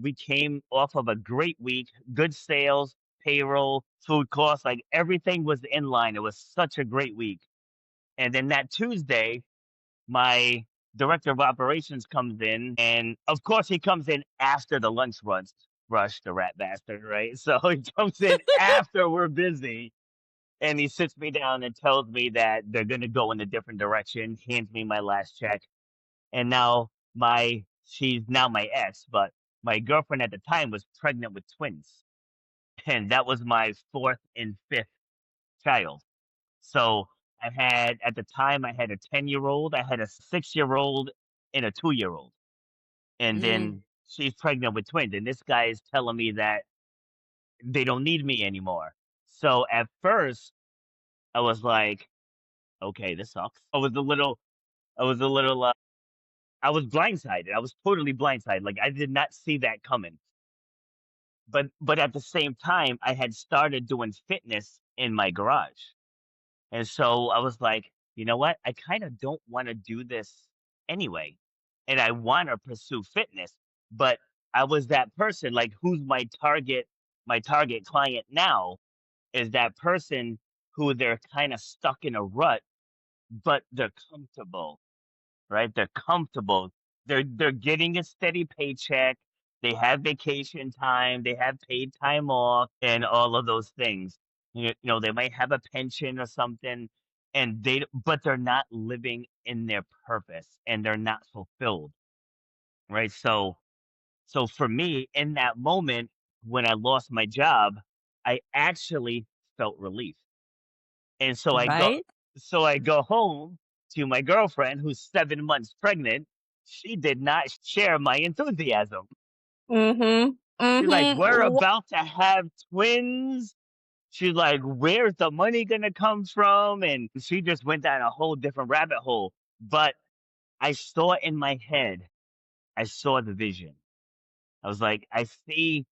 We came off of a great week, good sales, payroll, food costs, like everything was in line. It was such a great week. And then that Tuesday, my director of operations comes in, and of course he comes in after the lunch rush, the rat bastard, right? So he comes in after we're busy, and he sits me down and tells me that they're going to go in a different direction, hands me my last check. And now she's now my ex, but my girlfriend at the time was pregnant with twins, and that was my fourth and fifth child. So at the time, I had a 10-year-old, I had a 6-year-old, and a 2-year-old. And Mm, then she's pregnant with twins. And this guy is telling me that they don't need me anymore. So at first, I was like, okay, this sucks. I was a little, I was blindsided. I was totally blindsided. Like I did not see that coming. But at the same time, I had started doing fitness in my garage. And so I was like, you know what? I kind of don't want to do this anyway. And I want to pursue fitness. But I was that person, like who's my target client now is that person who they're kind of stuck in a rut, but they're comfortable, right? They're comfortable. They're getting a steady paycheck. They have vacation time. They have paid time off, and all of those things. They might have a pension or something, and but they're not living in their purpose, and they're not fulfilled, right? So for me, in that moment when I lost my job, I actually felt relief, and right? so I go home to my girlfriend who's 7 months pregnant. She did not share my enthusiasm. Mm-hmm. She's like, "We're Mm-hmm. about to have twins." She's like, "Where's the money gonna come from?" And she just went down a whole different rabbit hole. But I saw in my head, I saw the vision. I was like, I see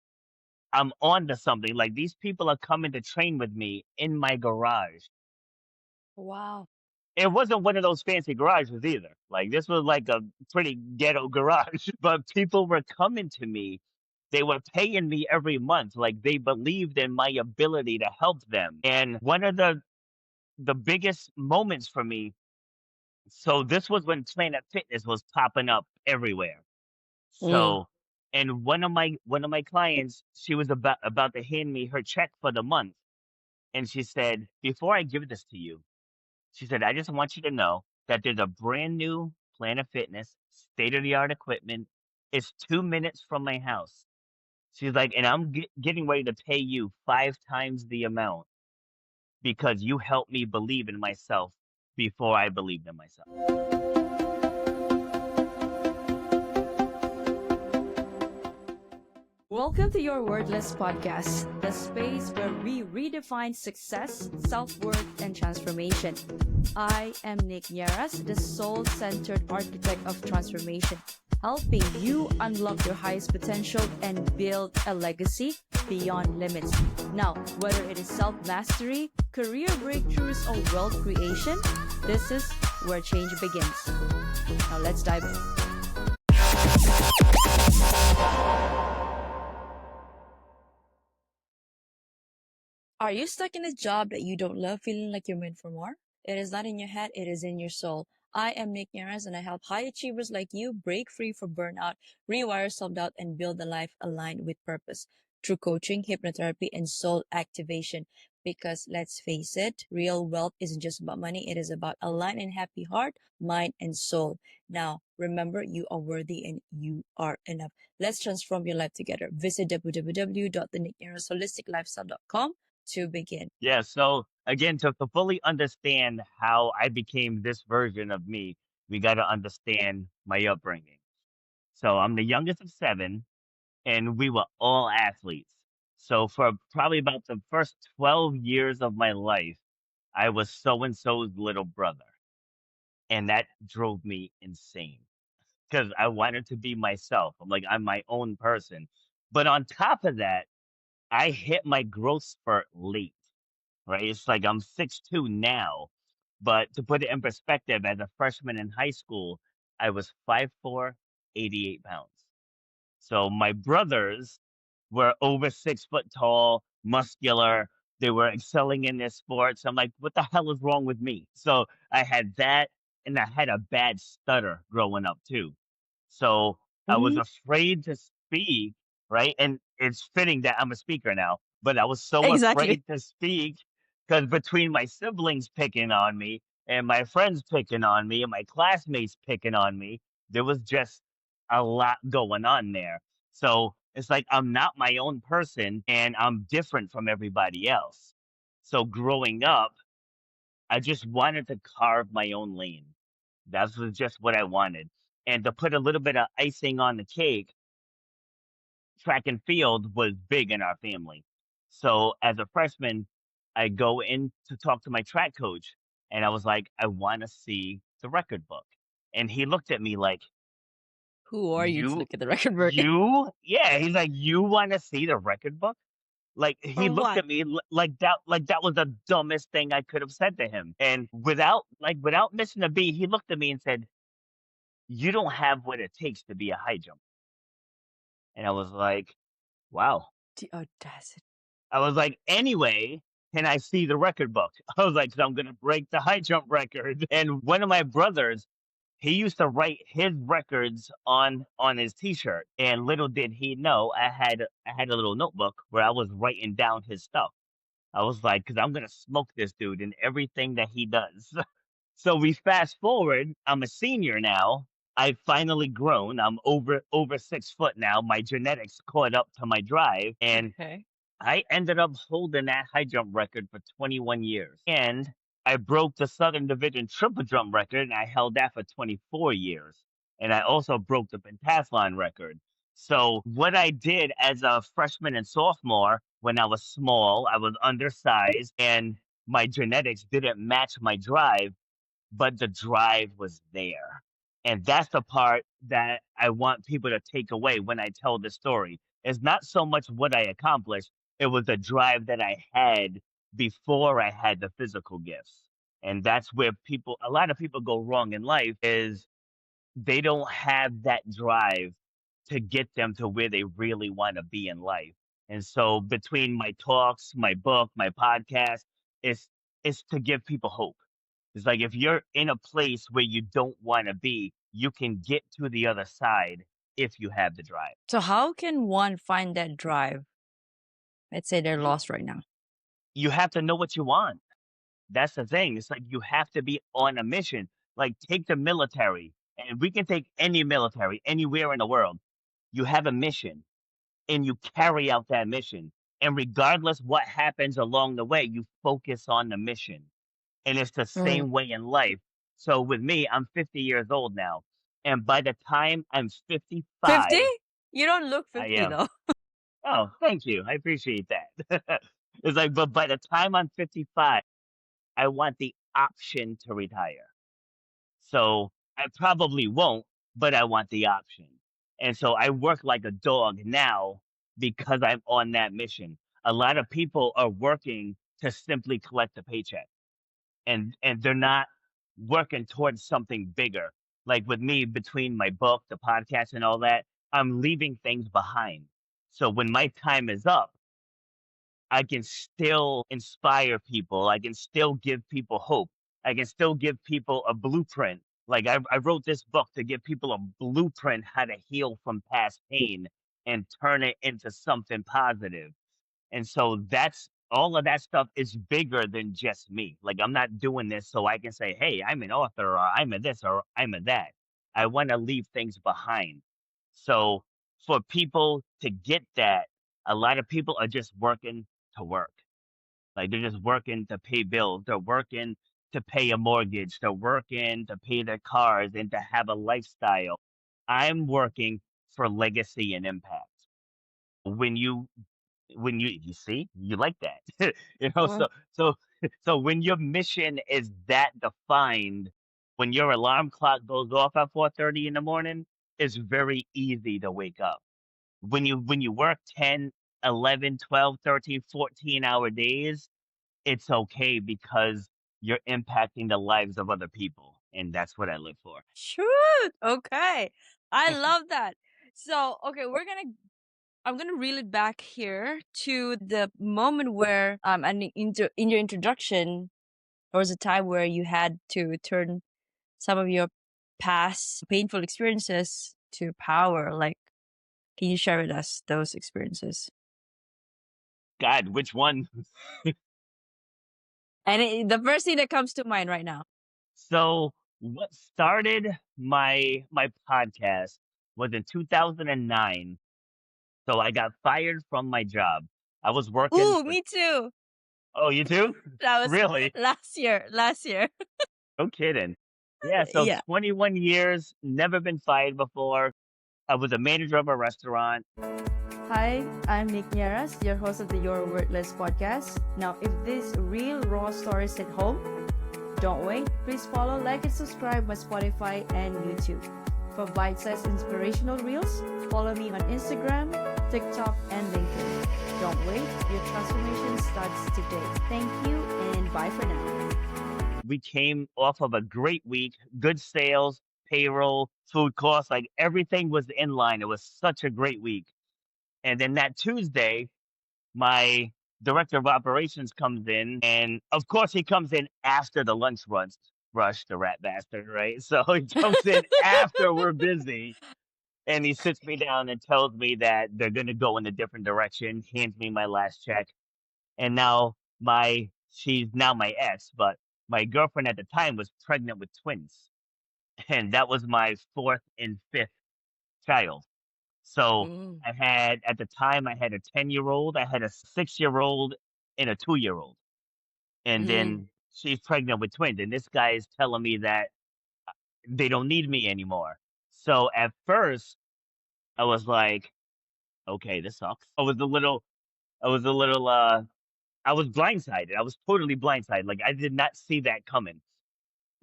I'm on to something. Like these people are coming to train with me in my garage. Wow. It wasn't one of those fancy garages either. Like this was like a pretty ghetto garage, but people were coming to me. They were paying me every month. Like they believed in my ability to help them. And one of the biggest moments for me. So this was when Planet Fitness was popping up everywhere. Mm. So, and one of my clients, she was about to hand me her check for the month, and she said, "Before I give this to you," she said, "I just want you to know that there's a brand new Planet Fitness, state of the art equipment. It's 2 minutes from my house." She's like, "And I'm getting ready to pay you 5 times the amount because you helped me believe in myself before I believed in myself." Welcome to your Wordless Podcast, the space where we redefine success, self worth, and transformation. I am Nick Yaras, the soul centered architect of transformation, helping you unlock your highest potential and build a legacy beyond limits. Now, whether it is self mastery, career breakthroughs, or wealth creation, this is where change begins. Now, let's dive in. Are you stuck in a job that you don't love, feeling like you're meant for more? It is not in your head, it is in your soul. I am Nick Yaras and I help high achievers like you break free from burnout, rewire self-doubt, and build a life aligned with purpose through coaching, hypnotherapy, and soul activation. Because let's face it, real wealth isn't just about money, it is about a aligned and happy heart, mind, and soul. Now, remember, you are worthy and you are enough. Let's transform your life together. Visit www.thenickyaras.holisticlifestyle.com to begin. Yeah. So again, to fully understand how I became this version of me, we got to understand my upbringing. So I'm the youngest of seven, and we were all athletes. So for probably about the first 12 years of my life, I was so and so's little brother. And that drove me insane because I wanted to be myself. I'm like, I'm my own person. But on top of that, I hit my growth spurt late, right? It's like I'm 6'2" now. But to put it in perspective, as a freshman in high school, I was 5'4", 88 pounds. So my brothers were over 6 foot tall, muscular. They were excelling in their sports. I'm like, what the hell is wrong with me? So I had that, and I had a bad stutter growing up too. So I was Mhm. afraid to speak, right? And it's fitting that I'm a speaker now, but I was so Exactly. afraid to speak because between my siblings picking on me and my friends picking on me and my classmates picking on me, there was just a lot going on there. So it's like I'm not my own person and I'm different from everybody else. So growing up, I just wanted to carve my own lane. That was just what I wanted. And to put a little bit of icing on the cake, track and field was big in our family. So as a freshman, I go in to talk to my track coach and I was like, I want to see the record book. And he looked at me like, Who are you to you, look at the record book? yeah. He's like, you want to see the record book? Like he For looked what? at me like that was the dumbest thing I could have said to him. And without missing a beat, he looked at me and said, "You don't have what it takes to be a high jump." And I was like, "Wow." The audacity. I was like, "Anyway, can I see the record book?" I was like, "'Cause I'm gonna break the high jump record." And one of my brothers, he used to write his records on his T-shirt. And little did he know, I had a little notebook where I was writing down his stuff. I was like, because I'm gonna smoke this dude in everything that he does. So we fast forward. I'm a senior now. I've finally grown. I'm over 6 foot now. My genetics caught up to my drive, and Okay. I ended up holding that high jump record for 21 years. And I broke the Southern Division triple jump record, and I held that for 24 years. And I also broke the pentathlon record. So, what I did as a freshman and sophomore when I was small, I was undersized, and my genetics didn't match my drive, but the drive was there. And that's the part that I want people to take away when I tell the story. It's not so much what I accomplished, it was the drive that I had before I had the physical gifts. And that's where a lot of people go wrong in life is they don't have that drive to get them to where they really want to be in life. And so between my talks, my book, my podcast, it's it's to give people hope. It's like if you're in a place where you don't want to be, you can get to the other side if you have the drive. So how can one find that drive? Let's say they're You lost right now. you have to know what you want. That's the thing. It's like you have to be on a mission. Like take the military, and we can take any military anywhere in the world. You have a mission and you carry out that mission. And regardless what happens along the way, you focus on the mission. And it's the Mm. same way in life. So with me, I'm 50 years old now. And by the time I'm 50? 55, You don't look I 50 am. though. Oh, thank you. I appreciate that. It's like, but by the time I'm 55, I want the option to retire. So I probably won't, but I want the option. And so I work like a dog now because I'm on that mission. A lot of people are working to simply collect a paycheck and they're not working towards something bigger. Like with me between my book, the podcast and all that, I'm leaving things behind. So when my time is up, I can still inspire people. I can still give people hope. I can still give people a blueprint. Like I wrote this book to give people a blueprint how to heal from past pain and turn it into something positive. And so that's all of that stuff is bigger than just me. Like I'm not doing this so I can say, hey, I'm an author or I'm a this or I'm a that. I want to leave things behind. So for people to get that, a lot of people are just working to work. Like they're just working to pay bills. They're working to pay a mortgage. They're working to pay their cars and to have a lifestyle. I'm working for legacy and impact. When you see you like that Mm. so when your mission is that defined, when your alarm clock goes off at 4:30 in the morning, it's very easy to wake up. When you work 10, 11, 12, 13, 14 hour days, it's okay because you're impacting the lives of other people, and that's what I live for. Shoot. Okay. I love that. So, okay, I'm gonna reel it back here to the moment where and in your introduction, there was a time where you had to turn some of your past painful experiences to power. Like, can you share with us those experiences? God, which one? And the first thing that comes to mind right now. So what started my podcast was in 2009. So I got fired from my job. I was working Ooh, for. me too. Oh, you too? That was Really? last year. Last year. No kidding. Yeah, so Yeah. 21 years, never been fired before. I was a manager of a restaurant. Hi, I'm Nick Nieras, your host of the Your Worthless podcast. Now, if these real raw stories hit home, don't wait. Please follow, like, and subscribe my Spotify and YouTube. For bite-sized inspirational reels, follow me on Instagram, TikTok, and LinkedIn. Don't wait. Your transformation starts today. Thank you, and bye for now. We came off of a great week, good sales, payroll, food costs, like everything was in line. It was such a great week. And then that Tuesday, my director of operations comes in, and of course he comes in after the lunch rush, the rat bastard, right? So he comes in after we're busy, and he sits me down and tells me that they're going to go in a different direction, hands me my last check. And now she's now my ex, but my girlfriend at the time was pregnant with twins, and that was my fourth and fifth child. So Mm, at the time, I had a 10-year-old, I had a 6-year-old, and a 2-year-old. And mm, then she's pregnant with twins. And this guy is telling me that they don't need me anymore. So at first, I was like, okay, this sucks. I was a little, I was blindsided. I was totally blindsided. Like I did not see that coming.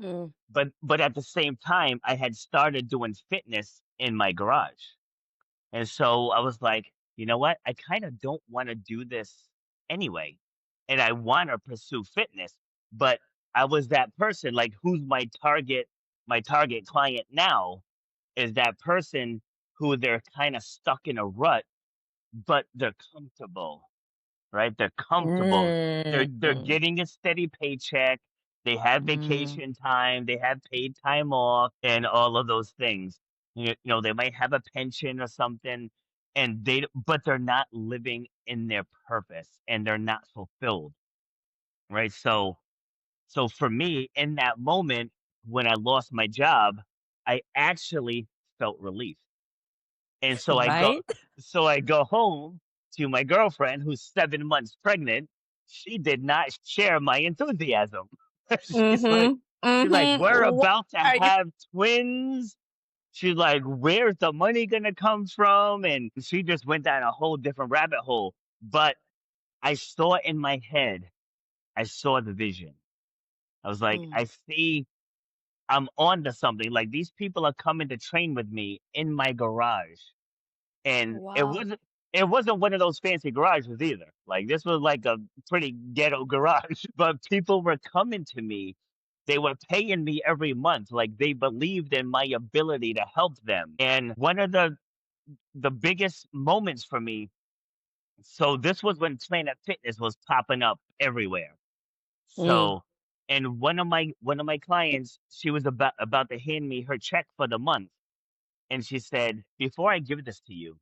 mm, But at the same time, I had started doing fitness in my garage. And so I was like, you know what? I kind of don't want to do this anyway. And I want to pursue fitness. But I was that person, like who's my target client now is that person who they're kind of stuck in a rut, but they're comfortable, right? They're comfortable. They're mm, getting a steady paycheck. They have mm, vacation time. They have paid time off, and all of those things. They might have a pension or something, and but they're not living in their purpose, and they're not fulfilled, right? So for me, in that moment when I lost my job, I actually felt relief. And right? so I go home to my girlfriend who's 7 months pregnant. She did not share my enthusiasm. She's like Mm-hmm. she's like, Mm-hmm. "We're What about to are you? have twins." She's like, "Where's the money gonna come from?" And she just went down a whole different rabbit hole. But I saw in my head, I saw the vision. I was like, Mm. I see I'm on to something. Like these people are coming to train with me in my garage. And Wow. it wasn't one of those fancy garages either. Like this was like a pretty ghetto garage, but people were coming to me. They were paying me every month. Like they believed in my ability to help them. And one of the biggest moments for me. So this was when Planet Fitness was popping up everywhere. Mm. So, and one of my clients, she was about to hand me her check for the month, and she said, "Before I give this to you,"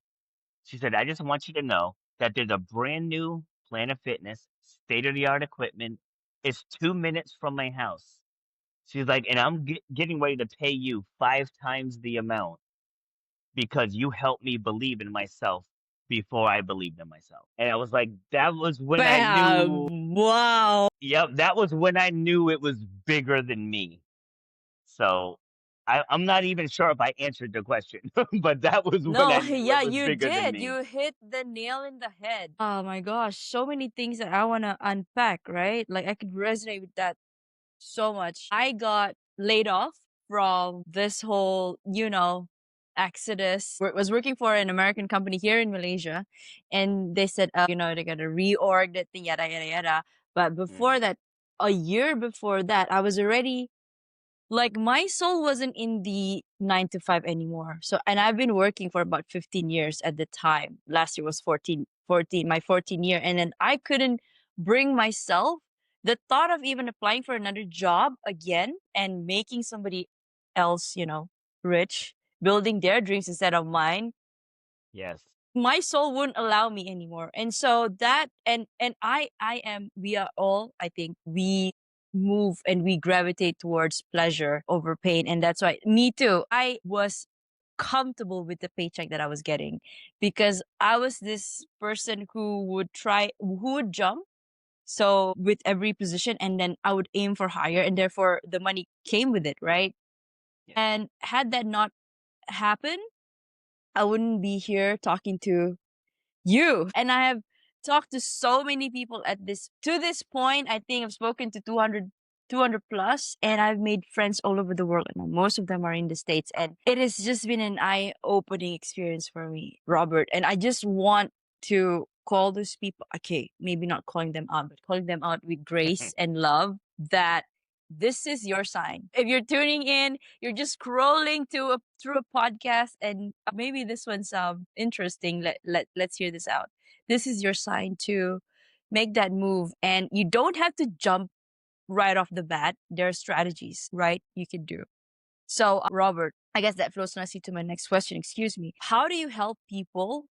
she said, "I just want you to know that there's a brand new Planet Fitness, state of the art equipment. It's 2 minutes from my house." She's like, "And I'm getting ready to pay you 5 times the amount because you helped me believe in myself before I believed in myself." And I was like, that was when I knew, Bam! Wow. yep, that was when I knew it was bigger than me. So I'm not even sure if I answered the question, but that was when I No, knew it yeah, was you bigger than did. me. You hit the nail in the head. Oh my gosh, so many things that I want to unpack, right? Like I could resonate with that so much. I got laid off from this whole, exodus. Was working for an American company here in Malaysia, and they said, they're gonna reorg that thing, yada yada yada. But before Mm, that, a year before that, I was already Like my soul wasn't in the 9 to 5 anymore. So, and I've been working for about 15 years at the time. Last year was 14, my 14 year. And then I couldn't bring myself the thought of even applying for another job again and making somebody else, rich, building their dreams instead of mine. Yes. My soul wouldn't allow me anymore. And so that, and I am, we are all, I think we move and we gravitate towards pleasure over pain. And that's why me too, I was comfortable with the paycheck that I was getting, because I was this person who would jump so with every position, and then I would aim for higher, and therefore the money came with it, right? Yes. And had that not happened, I wouldn't be here talking to you. And I have talked to so many people to this point. I think I've spoken to 200 plus, and I've made friends all over the world, and most of them are in the States. And it has just been an eye-opening experience for me, Robert. And I just want to call those people, okay, maybe not calling them out, but calling them out with grace and love, that this is your sign. If you're tuning in, you're just scrolling through a podcast, and maybe this one's interesting. Let's hear this out. This is your sign to make that move, and you don't have to jump right off the bat. There are strategies, right? You can do. So, Robert, I guess that flows nicely to my next question. Excuse me. How do you help people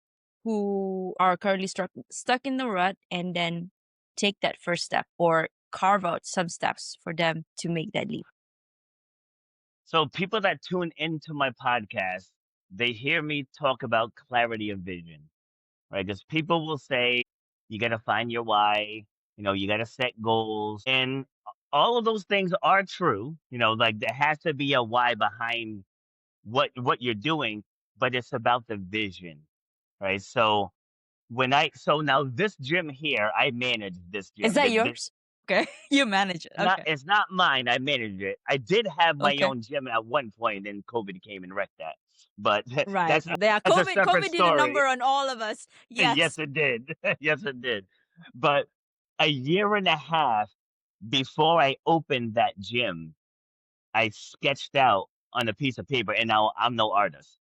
who are currently stuck in the rut and then take that first step, or carve out some steps for them to make that leap? So people that tune into my podcast, they hear me talk about clarity of vision, right? Because people will say you got to find your why, you got to set goals, and all of those things are true. Like there has to be a why behind what you're doing, but it's about the vision, right? So now this gym here, I manage this Is gym. that yours? Okay. You manage it. Not Okay. it's not mine. I manage it. I did have my Okay. own gym at one point, and COVID came and wrecked that. But Right. that's Yeah. that's a COVID separate COVID did a story. number on all of us. Yes, Yes. it did. Yes, it did. But a year and a half before I opened that gym, I sketched out on a piece of paper, and now I'm no artist,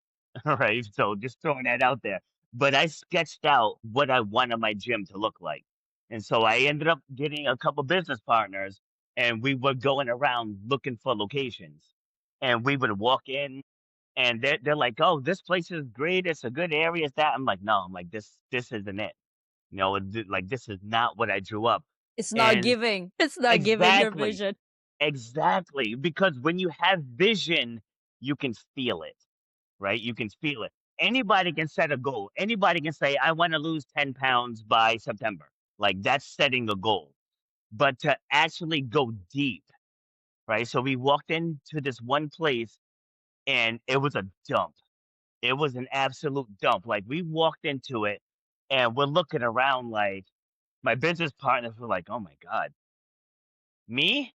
right? So just throwing that out there. But I sketched out what I wanted my gym to look like. And so I ended up getting a couple business partners, and we were going around looking for locations. And we would walk in, and they're like, "Oh, this place is great. It's a good area. It's that." I'm like, "No, I'm like this isn't it. Like this is not what I drew up." It's not And giving. It's not giving your exactly. vision. Exactly, because when you have vision, you can feel it, right? You can feel it. Anybody can set a goal. Anybody can say, I want to lose 10 pounds by September. Like that's setting a goal. But to actually go deep, right? So we walked into this one place, and it was a dump. It was an absolute dump. Like we walked into it, and we're looking around, like my business partners were like, oh my God. Me?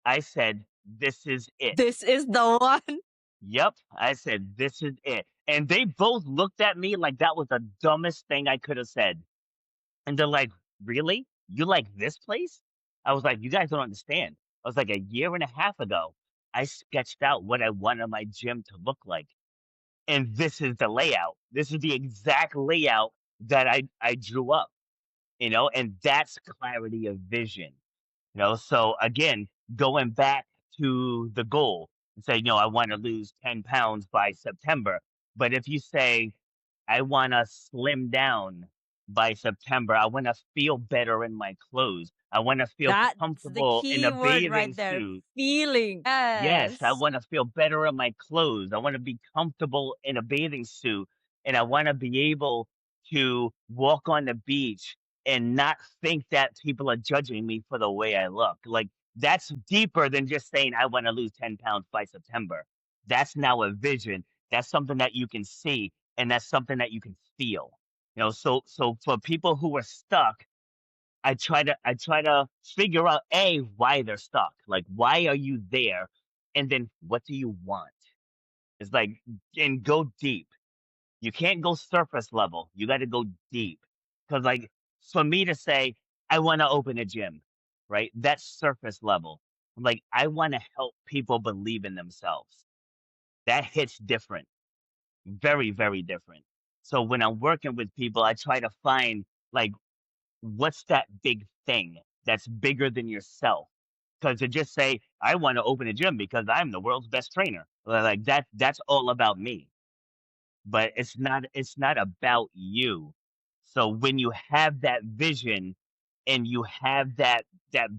I said, this is it. This is the one. Yep. I said, "This is it." And they both looked at me like that was the dumbest thing I could have said. And they're like, "Really? You like this place?" I was like, "You guys don't understand." I was like, a year and a half ago, I sketched out what I wanted my gym to look like. And this is the layout. This is the exact layout that I drew up, and that's clarity of vision. So again, going back to the goal and say, I want to lose 10 pounds by September. But if you say, I want to slim down by September, I want to feel better in my clothes, I want to feel That's the comfortable in key a word bathing right there. suit. Feeling. Yes, I Yes. wanna feel better in my clothes. I wanna be comfortable in a bathing suit, and I wanna be able to walk on the beach and not think that people are judging me for the way I look. Like, that's deeper than just saying, "I wanna lose 10 pounds by September." That's now a vision. That's something that you can see, and that's something that you can feel. So for people who are stuck, I try to figure out why they're stuck. Like why are you there? And then what do you want? It's like and go deep. You can't go surface level. You got to go deep. Cuz like for me to say I want to open a gym, right? That's surface level. Like, I want to help people believe in themselves. That hits different, very, very different. So when I'm working with people, I try to find like what's that big thing that's bigger than yourself? Because to just say, I want to open a gym because I'm the world's best trainer, like that's all about me. But it's not about you. So when you have that vision and you have that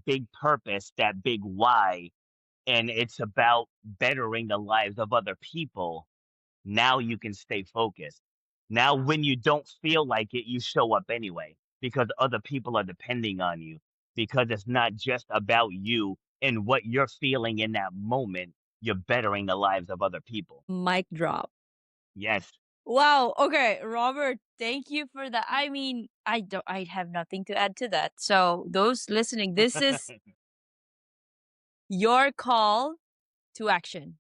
big purpose, that big why, and it's about bettering the lives of other people, now you can stay focused. Now, when you don't feel like it, you show up anyway because other people are depending on you, because it's not just about you and what you're feeling in that moment. You're bettering the lives of other people. Mic drop. Yes. Wow. Okay, Robert, thank you for that. I mean, I have nothing to add to that. So, those listening, this is your call to action.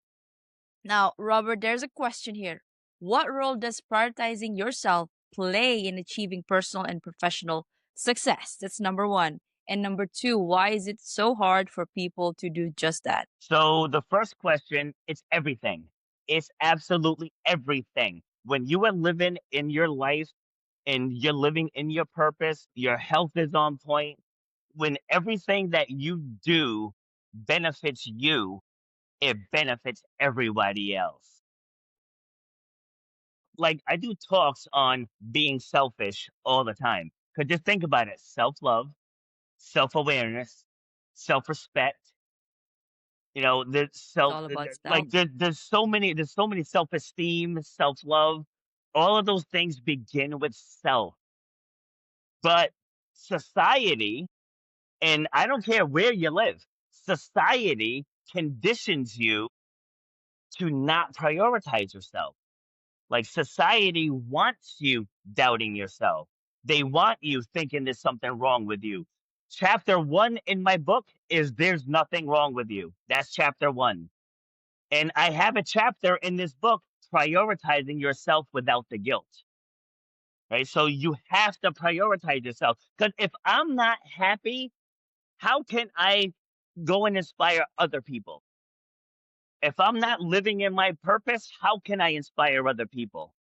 Now, Robert, there's a question here. What role does prioritizing yourself play in achieving personal and professional success? That's number 1. And number 2, why is it so hard for people to do just that? So the first question, it's everything. It's absolutely everything. When you are living in your life and you're living in your purpose, your health is on point. When everything that you do benefits you, it benefits everybody else. Like I do talks on being selfish all the time. Cause just think about it. Self-love, self-awareness, self-respect. There's It's self all about self. like there's so many self-esteem, self-love. All of those things begin with self. But society, and I don't care where you live, society conditions you to not prioritize yourself. Like society wants you doubting yourself. They want you thinking there's something wrong with you. Chapter 1 in my book is there's nothing wrong with you. That's chapter 1. And I have a chapter in this book prioritizing yourself without the guilt. Right? So you have to prioritize yourself. Because if I'm not happy, how can I go and inspire other people? If I'm not living in my purpose, how can I inspire other people?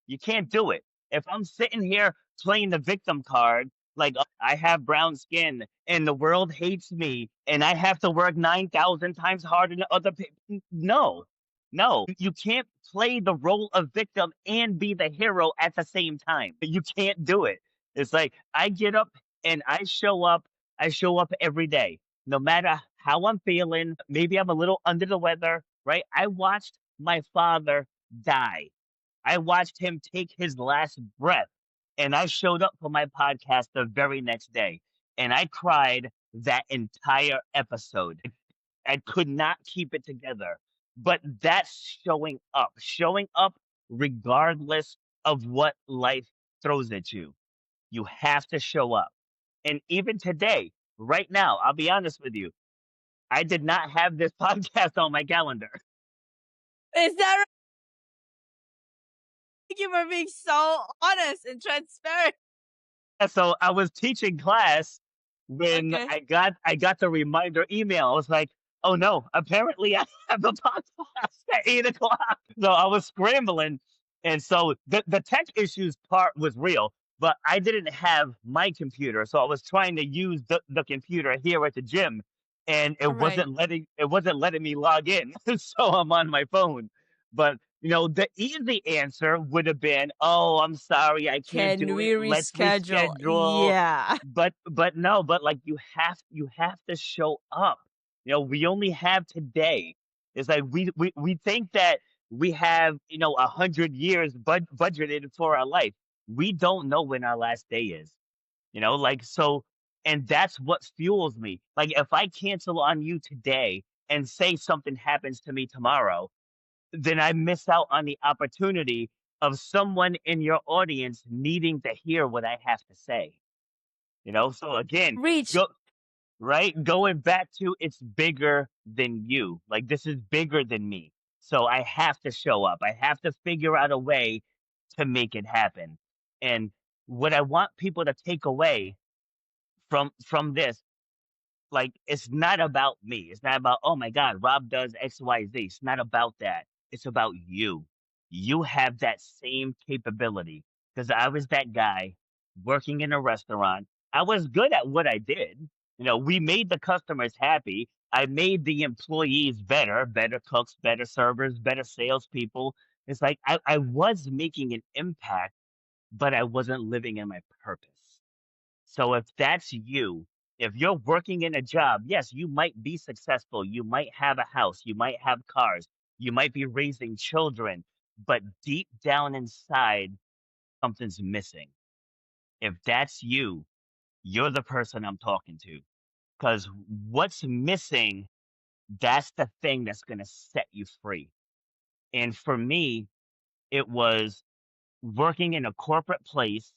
You can't do it. If I'm sitting here playing the victim card, like, "Oh, I have brown skin and the world hates me and I have to work 9,000 times harder than other people." No, no, you can't play the role of victim and be the hero at the same time. You can't do it. It's like I get up and I show up. I show up every day, no matter how I'm feeling. Maybe I'm a little under the weather, right? I watched my father die. I watched him take his last breath, and I showed up for my podcast the very next day, and I cried that entire episode. I could not keep it together. But that's showing up regardless of what life throws at you. You have to show up. And even today, right now, I'll be honest with you, I did not have this podcast on my calendar. Is that right? Thank you for being so honest and transparent. So I was teaching class when Okay. I got the reminder email. I was like, "Oh no, apparently I have a podcast at 8 o'clock." So I was scrambling, and so the tech issues part was real, but I didn't have my computer, so I was trying to use the computer here at the gym, and it Right. wasn't letting me log in. So I'm on my phone. But the easy answer would have been, "Oh, I'm sorry, I can't Can do we it. Let's reschedule? reschedule." Yeah. But no, but like you have to show up. We only have today. It's like we think that we have 100 years budgeted for our life. We don't know when our last day is. Like so, and that's what fuels me. Like if I cancel on you today and say something happens to me tomorrow, then I miss out on the opportunity of someone in your audience needing to hear what I have to say. So again, Reach. go right, going back to it's bigger than you. Like this is bigger than me. So I have to show up. I have to figure out a way to make it happen. And what I want people to take away from this Like, it's not about me. It's not about, oh my God, Rob does XYZ. It's not about that. It's about you. You have that same capability. Because I was that guy working in a restaurant. I was good at what I did. We made the customers happy. I made the employees better, better cooks, better servers, better salespeople. It's like I was making an impact, but I wasn't living in my purpose. So if that's you, if you're working in a job, yes, you might be successful. You might have a house. You might have cars. You might be raising children. But deep down inside, something's missing. If that's you, you're the person I'm talking to. Because what's missing, that's the thing that's going to set you free. And for me, it was working in a corporate place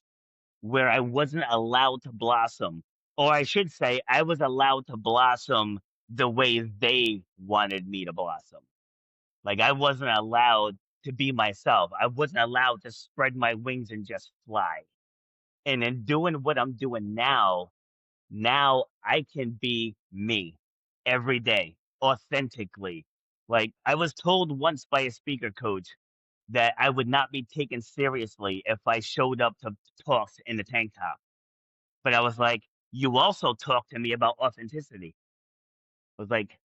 where I wasn't allowed to blossom. Or I should say, I was allowed to blossom the way they wanted me to blossom. Like, I wasn't allowed to be myself. I wasn't allowed to spread my wings and just fly. And in doing what I'm doing now I can be me every day, authentically. Like, I was told once by a speaker coach that I would not be taken seriously if I showed up to talks in a tank top. But I was like, "You also talked to me about authenticity." I was like,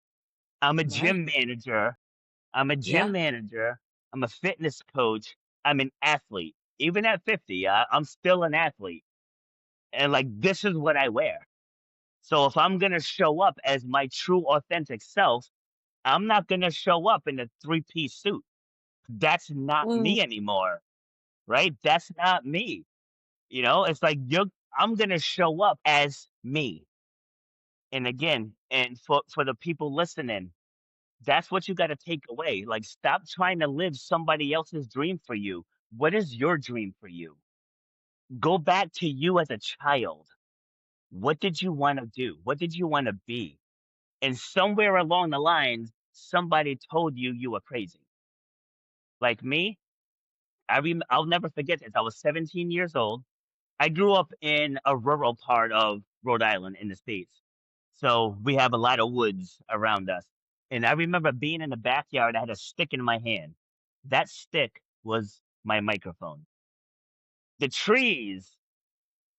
"I'm a Right. gym manager. I'm a gym Yeah. manager. I'm a fitness coach. I'm an athlete. Even at 50, I'm still an athlete. And like, this is what I wear. So if I'm going to show up as my true authentic self, I'm not going to show up in a three-piece suit. That's not Mm. me anymore, right? That's not me. It's like I'm going to show up as me. And again, and for the people listening, that's what you got to take away. Like, stop trying to live somebody else's dream for you. What is your dream for you? Go back to you as a child. What did you want to do? What did you want to be? And somewhere along the lines, somebody told you you were crazy. Like me, I'll never forget this. I was 17 years old. I grew up in a rural part of Rhode Island in the States. So we have a lot of woods around us. And I remember being in the backyard, I had a stick in my hand. That stick was my microphone. The trees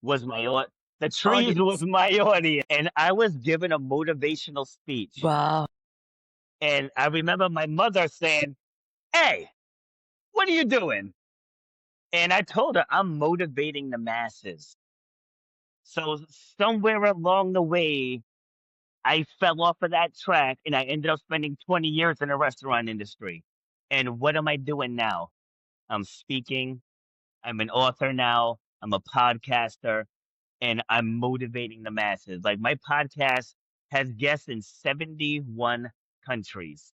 was my au- the trees was Audience. my audience. And I was given a motivational speech. Wow. And I remember my mother saying, "Hey, what are you doing?" And I told her, "I'm motivating the masses." So somewhere along the way, I fell off of that track and I ended up spending 20 years in the restaurant industry. And what am I doing now? I'm speaking. I'm an author now. I'm a podcaster and I'm motivating the masses. Like, my podcast has guests in 71 countries.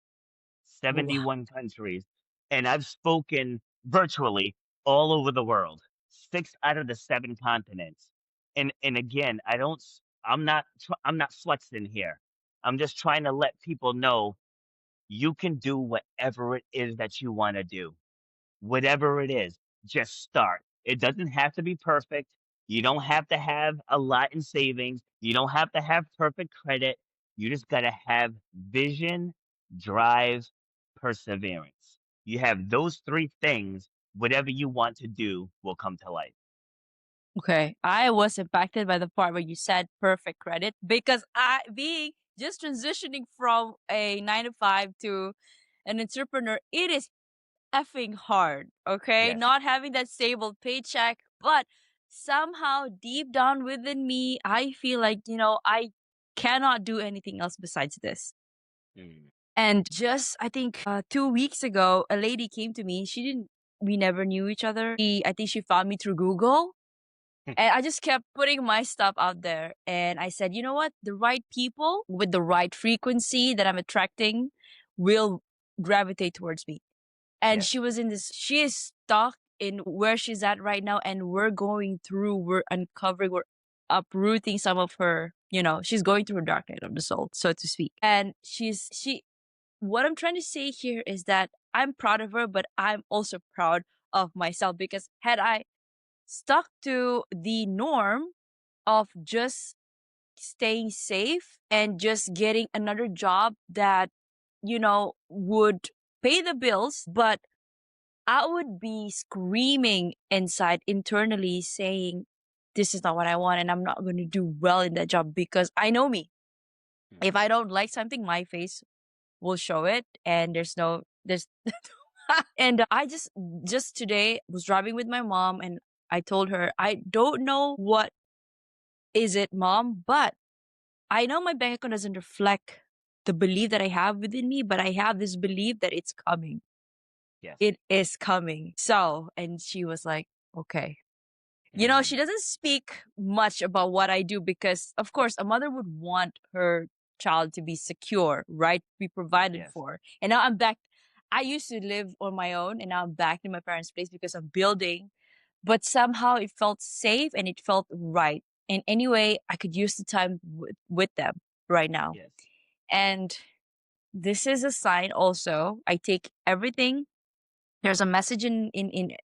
Wow. 71 countries. And I've spoken virtually all over the world, 6 out of the 7 continents. And again, I'm not flexing here. I'm just trying to let people know you can do whatever it is that you want to do. Whatever it is, just start. It doesn't have to be perfect. You don't have to have a lot in savings. You don't have to have perfect credit. You just got to have vision, drive, perseverance. You have those 3 things, whatever you want to do will come to life. Okay. I was impacted by the part where you said perfect credit because I being just transitioning from a 9 to 5 to an entrepreneur, it is effing hard. Okay. Yes. Not having that stable paycheck, but somehow deep down within me, I feel like, I cannot do anything else besides this. Mm. And just, I think, 2 weeks ago, a lady came to me. We never knew each other. I think she found me through Google. And I just kept putting my stuff out there. And I said, you know what? The right people with the right frequency that I'm attracting will gravitate towards me. And Yes. she is stuck in where she's at right now. And we're uncovering, we're uprooting some of her, she's going through a dark night of the soul, so to speak. And what I'm trying to say here is that I'm proud of her, but I'm also proud of myself because had I stuck to the norm of just staying safe and just getting another job that, would pay the bills, but I would be screaming inside internally saying, this is not what I want, and I'm not going to do well in that job because I know me. If I don't like something, my face will show it, and there's and I just today was driving with my mom, and I told her, I don't know what is it, mom, but I know my bank account doesn't reflect the belief that I have within me, but I have this belief that it's coming. Yes. It is coming. So, and she was like, okay. Mm. She doesn't speak much about what I do because, of course, a mother would want her child to be secure, right? Be provided Yes. for. And now I'm back. I used to live on my own, and now I'm back in my parents' place because I'm building. But somehow it felt safe and it felt right. And anyway, I could use the time with them right now. Yes. And this is a sign also. I take everything. There's a message in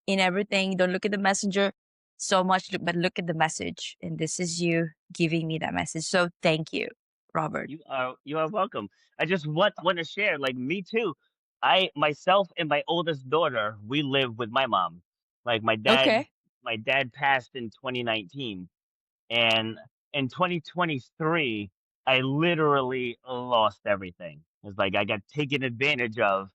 everything. Don't look at the messenger so much, but look at the message. And this is you giving me that message. So thank you, Robert. You are welcome. I just want to share, like, me too. I myself and my oldest daughter, we live with my mom. Like, Okay. my dad passed in 2019, and in 2023, I literally lost everything. It's like I got taken advantage of,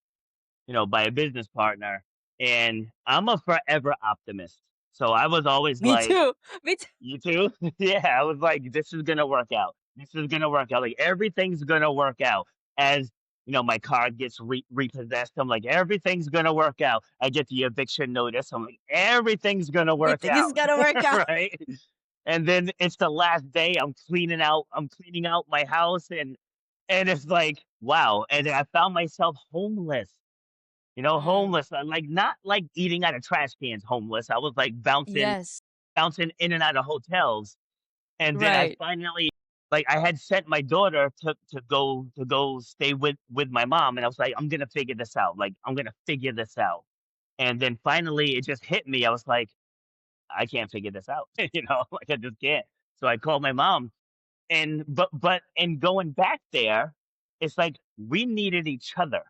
by a business partner, and I'm a forever optimist. So I was always Me like, too. Me too. you too? Yeah, I was like, this is gonna work out. This is gonna work out. Like, everything's gonna work out. As my car gets repossessed. I'm like, everything's gonna work out. I get the eviction notice. I'm like, everything's gonna We work think it's out, gonna work out. right? And then it's the last day. I'm cleaning out my house, and it's like, wow. And then I found myself homeless. Mm, Homeless. Like, not like eating out of trash cans. Homeless. I was like yes. bouncing in and out of hotels. And then I Right. finally, like, I had sent my daughter to go stay with my mom, and I was like, I'm gonna figure this out. Like, I'm gonna figure this out. And then finally it just hit me. I was like, I can't figure this out. Like, I just can't. So I called my mom, and but in going back there, it's like we needed each other.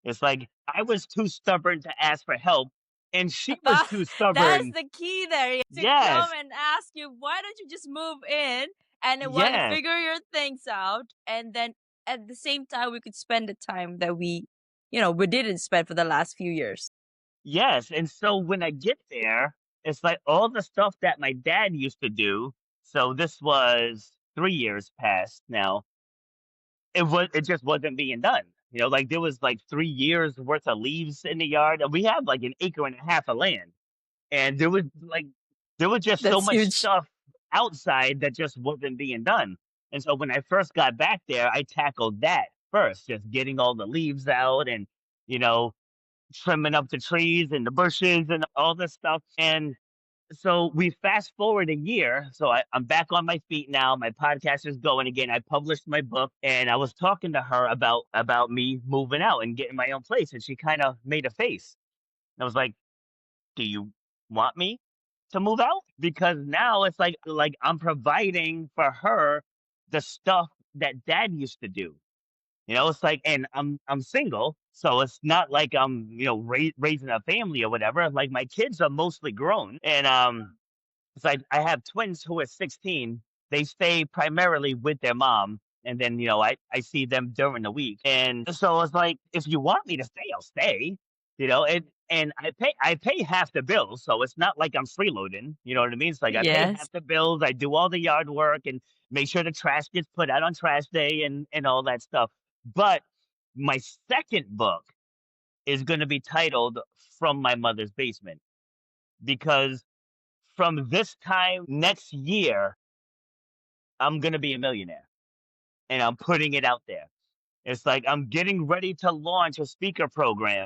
It's like I was too stubborn to ask for help, and she was That too that is stubborn. the key there. To come Yes. and ask you, why don't you just move in and while you Yes. figure your things out, and then at the same time we could spend the time that we didn't spend for the last few years. Yes, and so when I get there, it's like all the stuff that my dad used to do. So this was 3 years past now. It just wasn't being done. Like, there was like 3 years worth of leaves in the yard. And we have like an acre and a half of land. And there was just so That's much huge. stuff outside that just wasn't being done. And so when I first got back there, I tackled that first, just getting all the leaves out, and you know, trimming up the trees and the bushes and all this stuff. And so we fast forward a year. So I'm back on my feet now. My podcast is going again. I published my book, and I was talking to her about me moving out and getting my own place, and she kind of made a face. And I was like, "Do you want me to move out?" Because now it's like I'm providing for her the stuff that dad used to do. It's like, and I'm single, so it's not like I'm raising a family or whatever. Like, my kids are mostly grown, and it's like I have twins who are 16. They stay primarily with their mom, and then I see them during the week. And so it's like, if you want me to stay, I'll stay. And I pay half the bills, so it's not like I'm freeloading. You know what I mean? It's like I pay Yes. half the bills. I do all the yard work and make sure the trash gets put out on trash day and all that stuff. But my second book is going to be titled "From My Mother's Basement," because from this time next year, I'm going to be a millionaire, and I'm putting it out there. It's like I'm getting ready to launch a speaker program,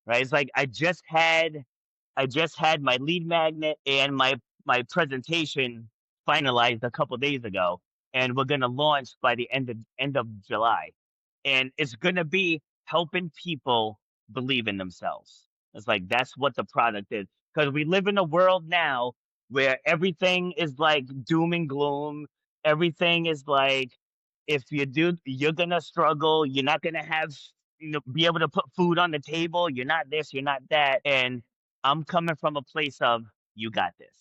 right? It's like I just had my lead magnet and my presentation finalized a couple days ago, and we're going to launch by the end of July. And it's going to be helping people believe in themselves. It's like that's what the product is, because we live in a world now where everything is like doom and gloom. Everything is like, if you do, you're gonna struggle. You're not gonna have, be able to put food on the table. You're not this, you're not that. And I'm coming from a place of, you got this.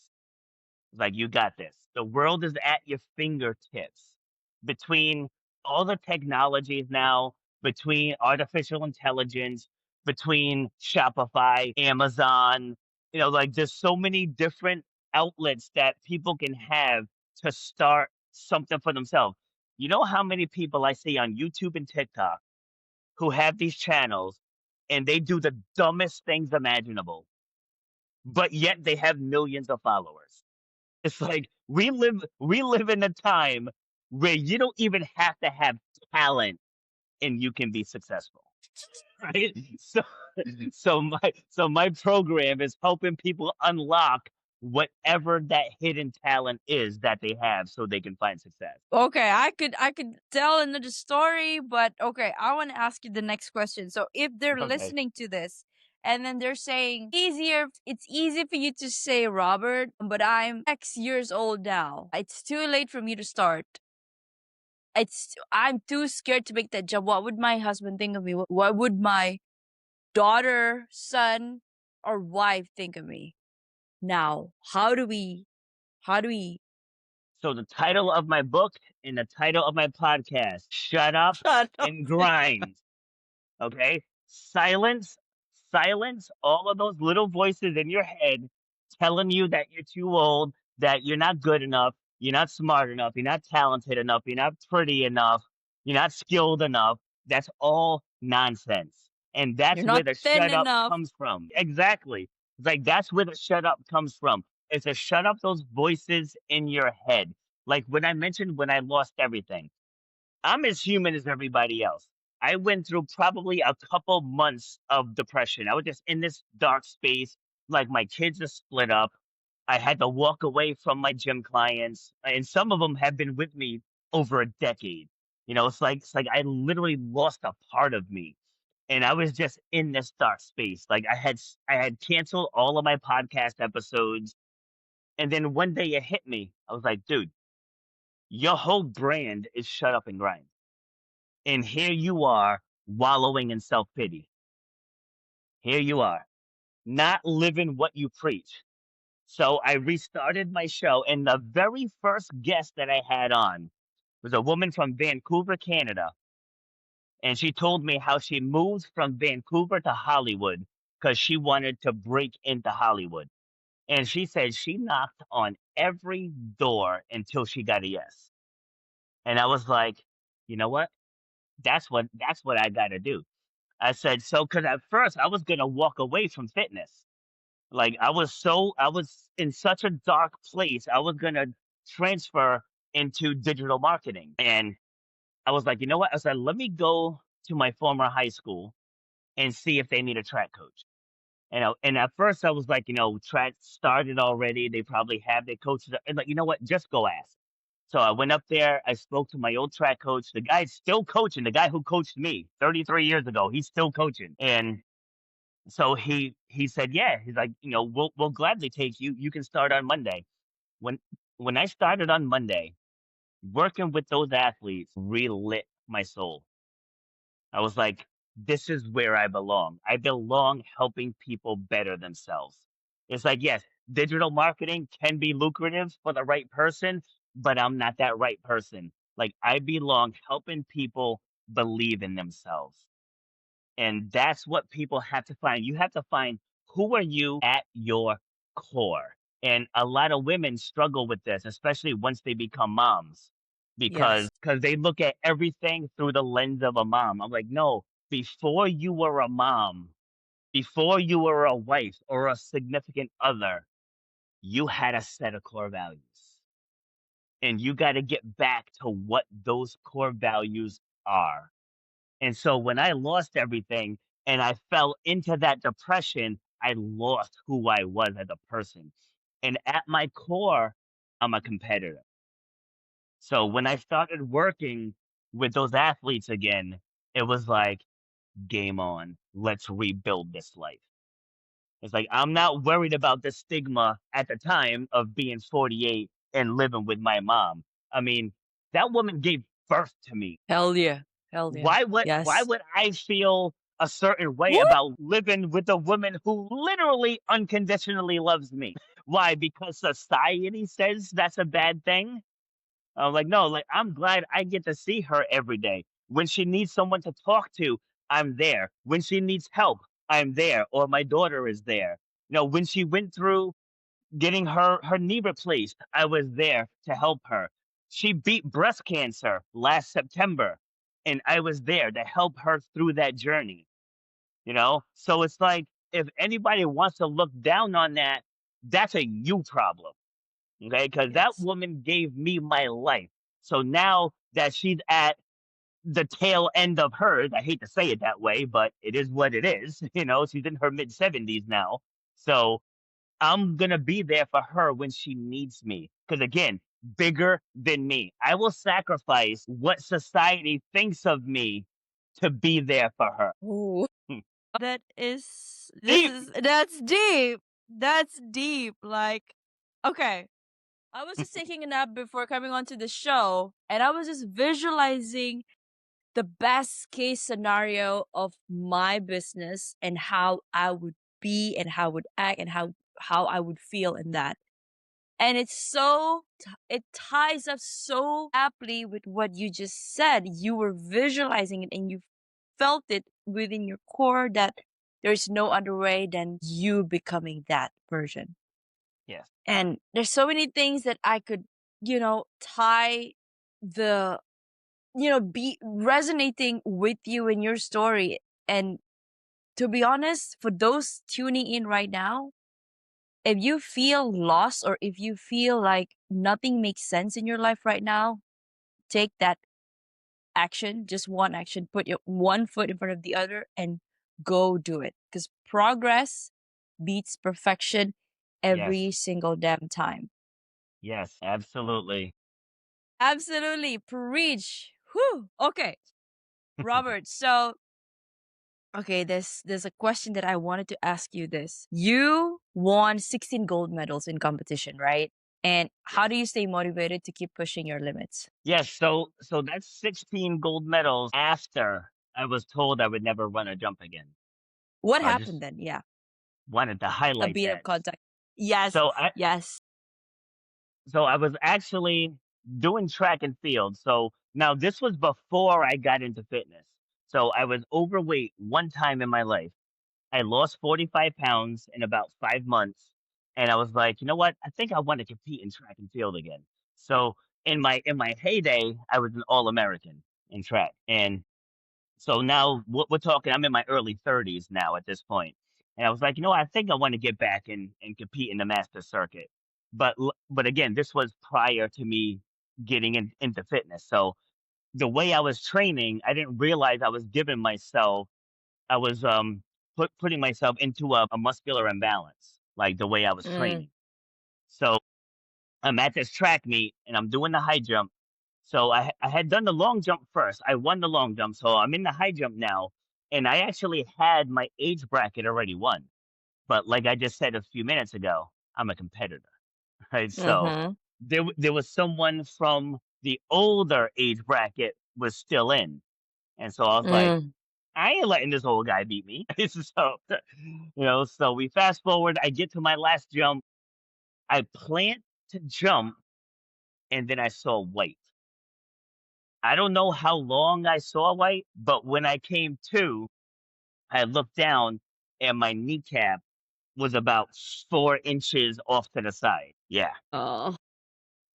Like, you got this. The world is at your fingertips. Between all the technologies now, between artificial intelligence, between Shopify, Amazon, like, there's so many different outlets that people can have to start something for themselves. You know how many people I see on YouTube and TikTok who have these channels and they do the dumbest things imaginable, but yet they have millions of followers? It's like we live in a time where you don't even have to have talent and you can be successful, right? So my program is helping people unlock whatever that hidden talent is that they have so they can find success. Okay, I could tell another story, but okay, I want to ask you the next question. So if they're Okay. listening to this and then they're saying it's easy for you to say, Robert, but I'm X years old now. It's too late for me to start. I'm too scared to make that jump. What would my husband think of me? What would my daughter, son, or wife think of me? Now, how do we So the title of my book and the title of my podcast, Shut Up shut up? and Grind. Okay? Silence all of those little voices in your head telling you that you're too old, that you're not good enough, you're not smart enough, you're not talented enough, you're not pretty enough, you're not skilled enough. That's all nonsense. And You're that's where not the thin shut up enough. comes from. Exactly. It's like, that's where the shut up comes from. It's to shut up those voices in your head. Like when I mentioned when I lost everything, I'm as human as everybody else. I went through probably a couple months of depression. I was just in this dark space. Like, my kids are split up. I had to walk away from my gym clients, and some of them have been with me over a decade. It's like I literally lost a part of me, and I was just in this dark space. Like, I had canceled all of my podcast episodes, and then one day it hit me. I was like, dude, your whole brand is shut up and grind. And here you are wallowing in self pity. Here you are, not living what you preach. So I restarted my show, and the very first guest that I had on was a woman from Vancouver, Canada. And she told me how she moved from Vancouver to Hollywood because she wanted to break into Hollywood. And she said she knocked on every door until she got a yes. And I was like, you know what? That's what I got to do. I said, so, because at first I was gonna walk away from fitness. Like, I was in such a dark place. I was gonna transfer into digital marketing. And I was like, you know what? I said, let me go to my former high school and see if they need a track coach. And at first I was like, track started already. They probably have their coaches. And like, you know what? Just go ask. So I went up there. I spoke to my old track coach. The guy's still coaching. The guy who coached me 33 years ago, he's still coaching. And so he said, yeah. He's like, we'll gladly take you. You can start on Monday. When when I started on Monday, working with those athletes relit my soul. I was like, this is where I belong. I belong helping people better themselves. It's like, yes, digital marketing can be lucrative for the right person, but I'm not that right person. Like, I belong helping people believe in themselves. And that's what people have to find. You have to find, who are you at your core. And a lot of women struggle with this, especially once they become moms, because Yes. they look at everything through the lens of a mom. I'm like, no, before you were a mom, before you were a wife or a significant other, you had a set of core values. And you got to get back to what those core values are. And so when I lost everything and I fell into that depression, I lost who I was as a person. And at my core, I'm a competitor. So when I started working with those athletes again, it was like, game on. Let's rebuild this life. It's like, I'm not worried about the stigma at the time of being 48 and living with my mom. I mean, that woman gave birth to me. Hell yeah. Hell yeah. Why Yes. would I feel a certain way Woo! about living with a woman who literally unconditionally loves me? Why? Because society says that's a bad thing? Like, no, like, I'm glad I get to see her every day. When she needs someone to talk to, I'm there. When she needs help, I'm there, or my daughter is there. When she went through getting her knee replaced, I was there to help her. She beat breast cancer last September, and I was there to help her through that journey. So it's like, if anybody wants to look down on that, that's a you problem. Okay, because that Yes. woman gave me my life. So now that she's at the tail end of hers, I hate to say it that way, but it is what it is. She's in her mid 70s now. So I'm gonna be there for her when she needs me. Because again, bigger than me. I will sacrifice what society thinks of me to be there for her. Ooh. Hmm. This Deep. is that's deep. That's deep. Like, okay. I was just taking a nap before coming onto the show, and I was just visualizing the best case scenario of my business and how I would be and how I would act and how I would feel in that. And it ties up so aptly with what you just said. You were visualizing it and you felt it within your core that there's no other way than you becoming that version. Yes. And there's so many things that I could, tie the, be resonating with you in your story. And to be honest, for those tuning in right now, if you feel lost or if you feel like nothing makes sense in your life right now, take that action, just one action, put your one foot in front of the other and go do it. Because progress beats perfection every Yes. single damn time. Yes. Absolutely. Absolutely. Preach. Whew. Okay. Robert, so okay, there's a question that I wanted to ask you this. You won 16 gold medals in competition, right? And how Yes. do you stay motivated to keep pushing your limits? Yes. So that's 16 gold medals after I was told I would never run or jump again. What So I happened just then? Yeah. wanted to A highlight beat of that. contact. Yes. So I Yes. so I was actually doing track and field. So now this was before I got into fitness. So I was overweight one time in my life. I lost 45 pounds in about 5 months. And I was like, you know what? I think I want to compete in track and field again. So in my heyday, I was an all American in track. And so now we're talking, I'm in my early 30s now at this point. And I was like, I think I want to get back and compete in the master circuit. But again, this was prior to me getting into fitness. So the way I was training, I didn't realize I was putting myself into a muscular imbalance, like the way I was Mm, training. So I'm at this track meet and I'm doing the high jump. So I had done the long jump first. I won the long jump. So I'm in the high jump now. And I actually had my age bracket already won. But like I just said a few minutes ago, I'm a competitor. Right. So mm-hmm. there was someone from the older age bracket was still in. And so I was like, Mm, I ain't letting this old guy beat me. So we fast forward. I get to my last jump. I plant to jump and then I saw white. I don't know how long I saw white, but when I came to, I looked down and my kneecap was about 4 inches off to the side. Yeah, oh.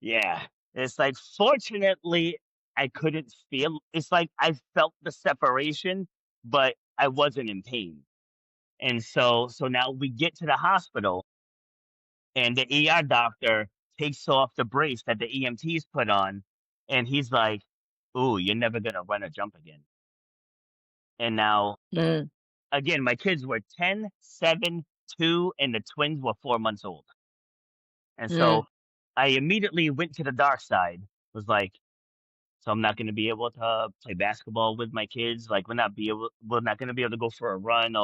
yeah. It's like, fortunately, I couldn't feel. It's like I felt the separation, but I wasn't in pain. And so now we get to the hospital, and the ER doctor takes off the brace that the EMTs put on, and he's like, "Ooh, you're never gonna run or jump again." And now, Mm, again, my kids were 10, 7, 2, and the twins were 4 months old. And mm, so I immediately went to the dark side, was like, so I'm not going to be able to play basketball with my kids. Like we're not going to be able to go for a run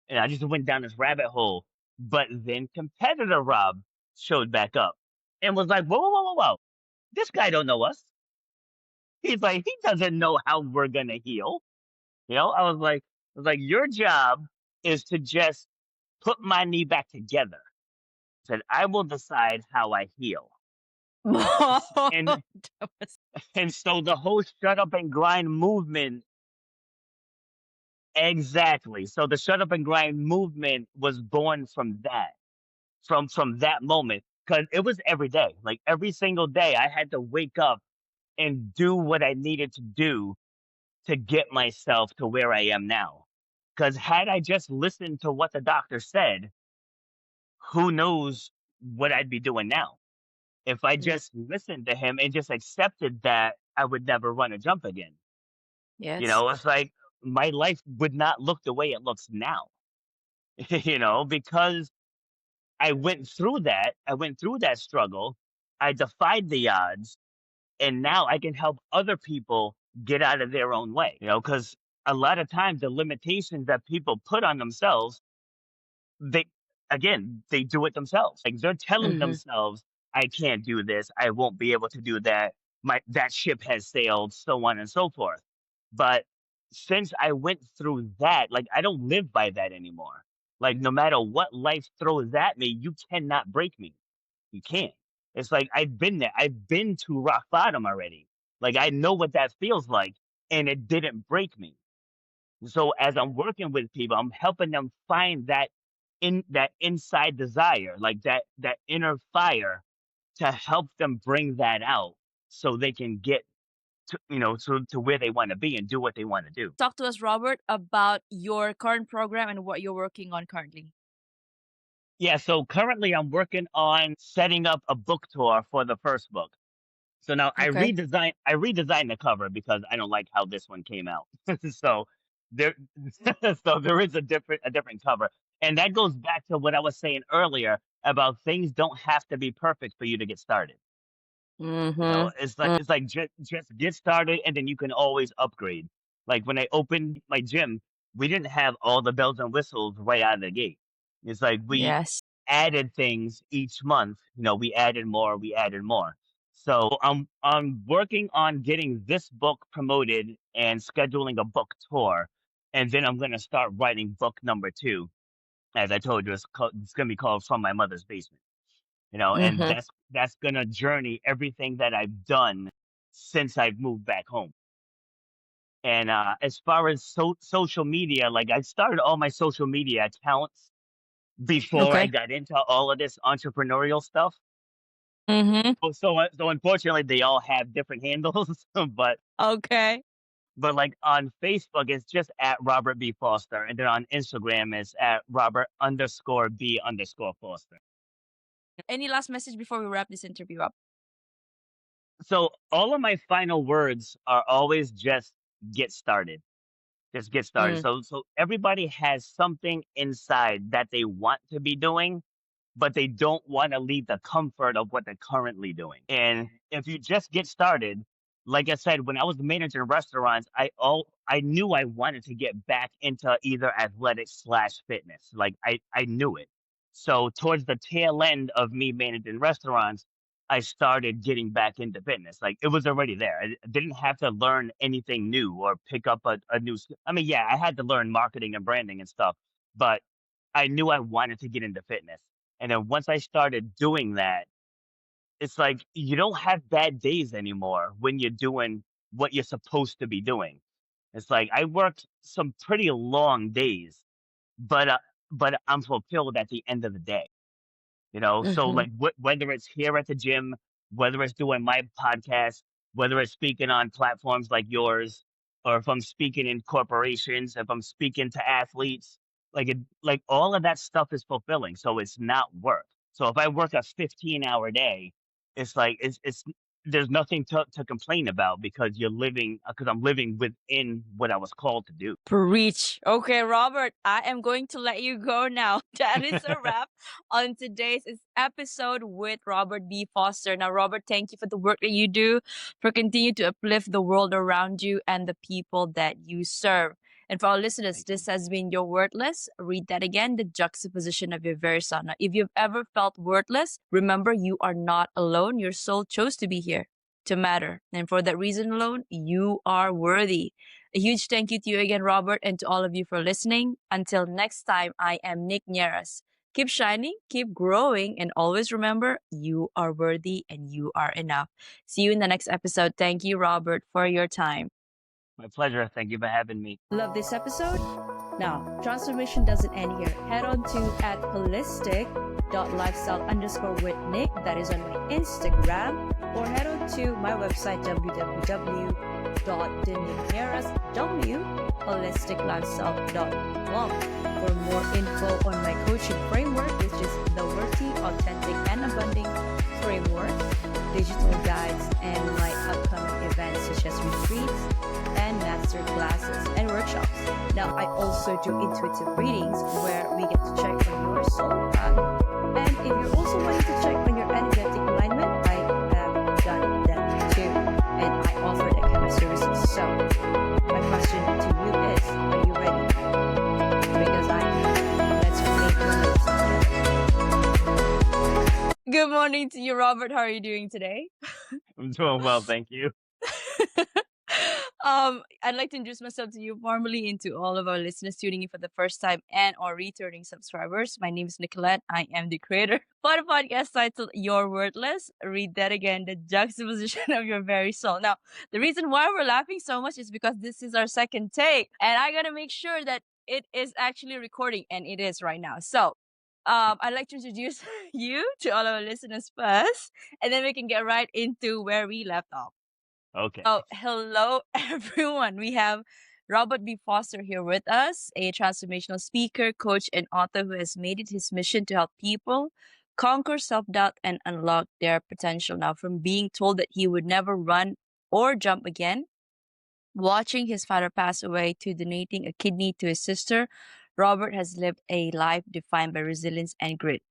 and I just went down this rabbit hole. But then competitor Rob showed back up and was like, whoa, whoa, whoa, whoa, whoa. This guy don't know us. He's like, he doesn't know how we're gonna heal. I was like, your job is to just put my knee back together. Said, I will decide how I heal. And That was- and so the whole shut up and grind movement, exactly. So the shut up and grind movement was born from that, from that moment. Because it was every day. Like every single day I had to wake up and do what I needed to do to get myself to where I am now. Because had I just listened to what the doctor said, who knows what I'd be doing now. If I Mm, just listened to him and just accepted that, I would never run a jump again. yes. It's like my life would not look the way it looks now, because I went through that. I went through that struggle. I defied the odds, and now I can help other people get out of their own way, because a lot of times the limitations that people put on themselves, they they do it themselves. Like they're telling Mm-hmm. themselves, I can't do this, I won't be able to do that, my that ship has sailed, so on and so forth. But since I went through that, like I don't live by that anymore. Like no matter what life throws at me, you cannot break me. You can't. It's like I've been there. I've been to rock bottom already. Like I know what that feels like, and it didn't break me. So as I'm working with people, I'm helping them find that inside desire, like that inner fire, to help them bring that out so they can get to where they want to be and do what they want to do. Talk to us, Robert, about your current program and what you're working on currently. Yeah, so currently I'm working on setting up a book tour for the first book. So now Okay. I redesigned the cover because I don't like how this one came out. So there so there is a different cover. And that goes back to what I was saying earlier about things don't have to be perfect for you to get started. Mm-hmm. It's like just get started and then you can always upgrade. Like when I opened my gym, we didn't have all the bells and whistles right out of the gate. It's like we Yes. added things each month. We added more, we added more. So I'm working on getting this book promoted and scheduling a book tour, and then I'm gonna start writing book number two. As I told you, it's gonna be called From My Mother's Basement. And Mm-hmm. that's gonna journey everything that I've done since I've moved back home. And as far as social media, like I started all my social media accounts before I Okay. got into all of this entrepreneurial stuff. Mm-hmm. So unfortunately, they all have different handles, but Okay. like on Facebook, it's just at Robert B Foster, and then on Instagram, it's at Robert_B_Foster. Any last message before we wrap this interview up? So all of my final words are always just get started. Just get started. Mm. So everybody has something inside that they want to be doing, but they don't want to leave the comfort of what they're currently doing. And if you just get started, like I said, when I was the manager in restaurants, I knew I wanted to get back into either athletics/fitness. Like I knew it. So towards the tail end of me managing restaurants, I started getting back into fitness. Like it was already there. I didn't have to learn anything new or pick up a new skill. I mean, yeah, I had to learn marketing and branding and stuff, but I knew I wanted to get into fitness. And then once I started doing that, it's like you don't have bad days anymore when you're doing what you're supposed to be doing. It's like I worked some pretty long days, but I'm fulfilled at the end of the day. So Mm-hmm. like whether it's here at the gym, whether it's doing my podcast, whether it's speaking on platforms like yours, or if I'm speaking in corporations, if I'm speaking to athletes, like all of that stuff is fulfilling. So it's not work. So if I work a 15-hour day, it's like it's there's nothing to complain about because I'm living within what I was called to do. Preach. Okay, Robert, I am going to let you go now. That is a wrap on today's episode with Robert B. Foster. Now, Robert, thank you for the work that you do, for continue to uplift the world around you and the people that you serve. And for our listeners, Thank you. this has been Your Worthless. Read that again, the juxtaposition of your very son. Now, if you've ever felt worthless, remember you are not alone. Your soul chose to be here. to matter. And for that reason alone, you are worthy. A huge thank you to you again, Robert, and to all of you for listening. Until next time, I am Nick Nieras. Keep shining, keep growing, and always remember you are worthy and you are enough. See you in the next episode. Thank you, Robert, for your time. My pleasure. Thank you for having me. Love this episode? Now, transformation doesn't end here. Head on to at holistic.lifestyle_with Nick. That is on my Instagram. Or head on to my website, www.denise.holisticlifestyle.com for more info on my coaching framework, which is the Worthy, Authentic, and Abundant Framework, digital guides, and my upcoming events such as retreats and master classes and workshops. Now, I also do intuitive readings where we get to check on your soul path. And if you're also wanting to check on your energetic alignment, I have done that too. And I offer that kind of services. So, my question to you is, are you ready? Because I am. Let's make the most. Good morning to you, Robert. How are you doing today? I'm doing well, thank you. I'd like to introduce myself to you formally and to all of our listeners tuning in for the first time and or returning subscribers. My name is Nicolette. I am the creator for the podcast titled You're Worthless. Read that again, the juxtaposition of your very soul. Now, the reason why we're laughing so much is because this is our second take, and I gotta make sure that it is actually recording, and it is right now. So, I'd like to introduce you to all our listeners first, and then we can get right into where we left off. Okay. Oh, hello, everyone. We have Robert B. Foster here with us, a transformational speaker, coach, and author who has made it his mission to help people conquer self doubt and unlock their potential. Now, from being told that he would never run or jump again, watching his father pass away, to donating a kidney to his sister, Robert has lived a life defined by resilience and grit.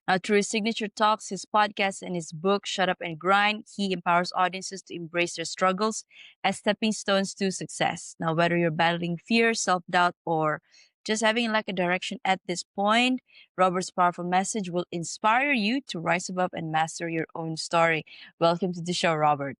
Now, through his signature talks, his podcast, and his book, Shut Up and Grind, he empowers audiences to embrace their struggles as stepping stones to success. Now, whether you're battling fear, self doubt, or just having like a direction at this point, Robert's powerful message will inspire you to rise above and master your own story. Welcome to the show, Robert.